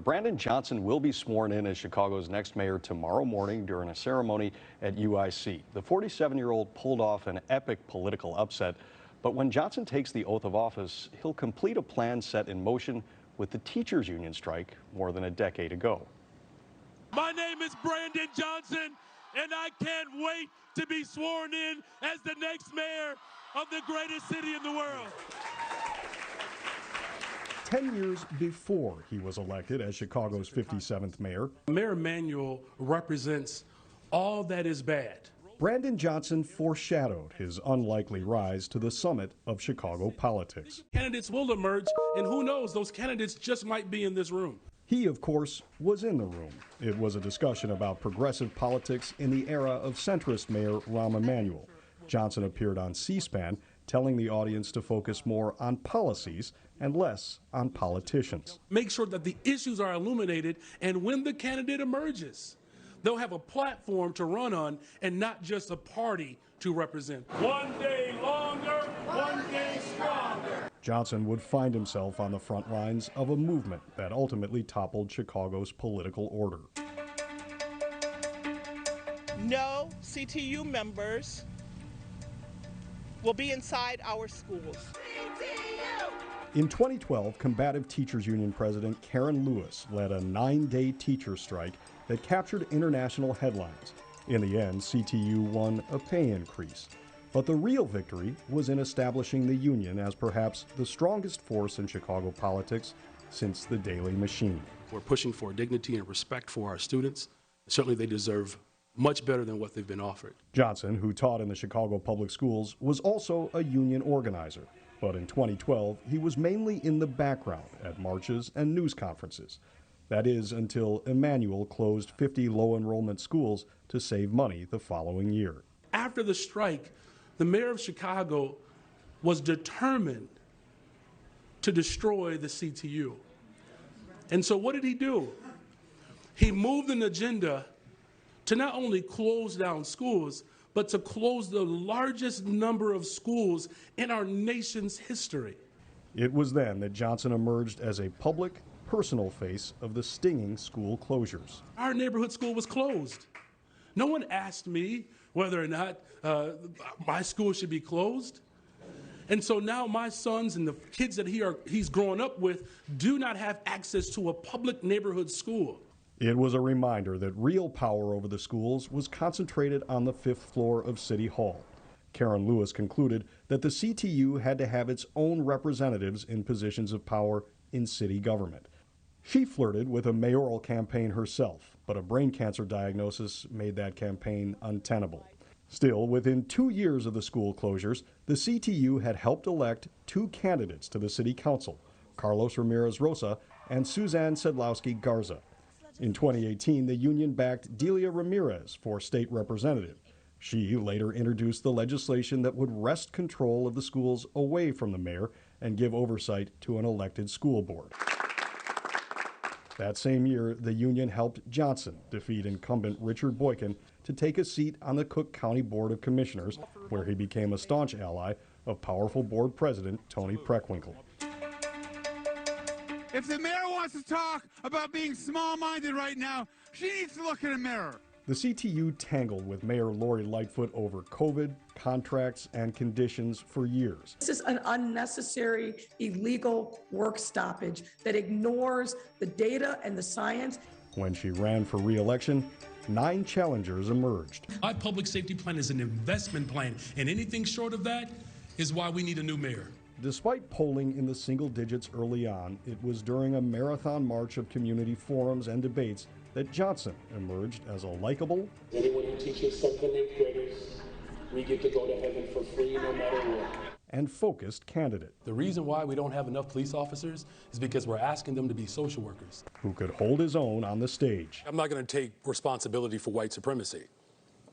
Brandon Johnson will be sworn in as Chicago's next mayor tomorrow morning during a ceremony at UIC. The 47-year-old pulled off an epic political upset, but when Johnson takes the oath of office, he'll complete a plan set in motion with the teachers' union strike more than a decade ago. My name is Brandon Johnson, and I can't wait to be sworn in as the next mayor of the greatest city in the world. 10 years before he was elected as Chicago's 57th mayor, Mayor Emanuel represents all that is bad. Brandon Johnson foreshadowed his unlikely rise to the summit of Chicago politics. Candidates will emerge, and who knows, those candidates just might be in this room. He, of course, was in the room. It was a discussion about progressive politics in the era of centrist Mayor Rahm Emanuel. Johnson appeared on C-SPAN, telling the audience to focus more on policies and less on politicians. Make sure that the issues are illuminated, and when the candidate emerges, they'll have a platform to run on and not just a party to represent. One day longer, one day stronger. Johnson would find himself on the front lines of a movement that ultimately toppled Chicago's political order. No CTU members will be inside our schools. In 2012, combative teachers union president Karen Lewis led a 9-day teacher strike that captured international headlines. In the end, CTU won a pay increase. But the real victory was in establishing the union as perhaps the strongest force in Chicago politics since the Daily Machine. We're pushing for dignity and respect for our students. Certainly they deserve much better than what they've been offered. Johnson, who taught in the Chicago public schools, was also a union organizer. But in 2012, he was mainly in the background at marches and news conferences. That is, until Emanuel closed 50 low-enrollment schools to save money the following year. After the strike, the mayor of Chicago was determined to destroy the CTU. And so what did he do? He moved an agenda to not only close down schools, but to close the largest number of schools in our nation's history. It was then that Johnson emerged as a public, personal face of the stinging school closures. Our neighborhood school was closed. No one asked me whether or not my school should be closed. And so now my sons and the kids that he's growing up with do not have access to a public neighborhood school. It was a reminder that real power over the schools was concentrated on the 5th floor of City Hall. Karen Lewis concluded that the CTU had to have its own representatives in positions of power in city government. She flirted with a mayoral campaign herself, but a brain cancer diagnosis made that campaign untenable. Still, within 2 years of the school closures, the CTU had helped elect 2 candidates to the city council, Carlos Ramirez Rosa and Suzanne Sedlowski Garza. In 2018, the union backed Delia Ramirez for state representative. She later introduced the legislation that would wrest control of the schools away from the mayor and give oversight to an elected school board. That same year, the union helped Johnson defeat incumbent Richard Boykin to take a seat on the Cook County Board of Commissioners, where he became a staunch ally of powerful board president Tony Preckwinkle. If the mayor wants to talk about being small-minded right now, she needs to look in a mirror. The CTU tangled with Mayor Lori Lightfoot over COVID, contracts, and conditions for years. This is an unnecessary, illegal work stoppage that ignores the data and the science. When she ran for re-election, 9 challengers emerged. My public safety plan is an investment plan, and anything short of that is why we need a new mayor. Despite polling in the single digits early on, it was during a marathon march of community forums and debates that Johnson emerged as a likable, anyone who teaches 7th and 8th graders, we get to go to heaven for free no matter what, and focused candidate. The reason why we don't have enough police officers is because we're asking them to be social workers. Who could hold his own on the stage. I'm not going to take responsibility for white supremacy.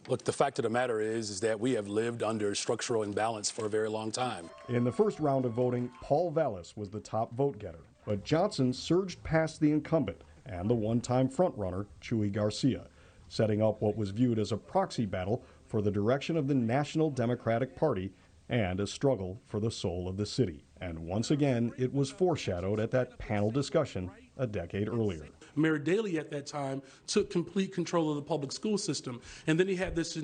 Look, the fact of the matter is that we have lived under structural imbalance for a very long time. In the first round of voting, Paul Vallis was the top vote getter, but Johnson surged past the incumbent and the one-time frontrunner, Chuy Garcia, setting up what was viewed as a proxy battle for the direction of the National Democratic Party and a struggle for the soul of the city. And once again, it was foreshadowed at that panel discussion a decade earlier. Mayor Daley at that time took complete control of the public school system. And then he had this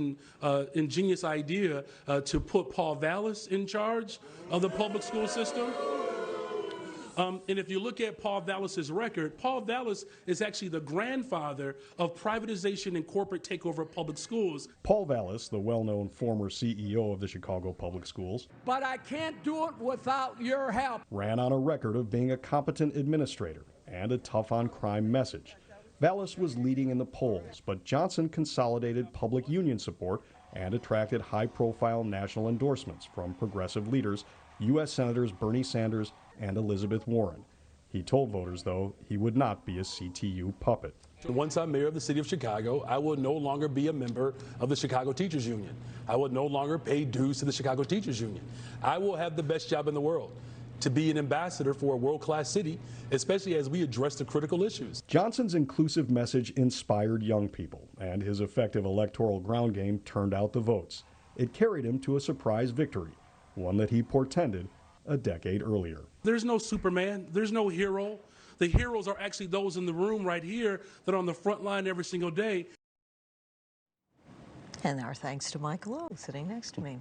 ingenious idea to put Paul Vallas in charge of the public school system. And if you look at Paul Vallas's record, Paul Vallas is actually the grandfather of privatization and corporate takeover of public schools. Paul Vallas, the well-known former CEO of the Chicago Public Schools, but I can't do it without your help, ran on a record of being a competent administrator and a tough-on-crime message. Vallas was leading in the polls, but Johnson consolidated public union support and attracted high-profile national endorsements from progressive leaders, U.S. Senators Bernie Sanders and Elizabeth Warren. He told voters, though, he would not be a CTU puppet. Once I'm mayor of the city of Chicago, I will no longer be a member of the Chicago Teachers Union. I will no longer pay dues to the Chicago Teachers Union. I will have the best job in the world, to be an ambassador for a world-class city, especially as we address the critical issues. Johnson's inclusive message inspired young people, and his effective electoral ground game turned out the votes. It carried him to a surprise victory, one that he portended a decade earlier. There's no Superman, there's no hero. The heroes are actually those in the room right here that are on the front line every single day. And our thanks to Mike Lowe, sitting next to me.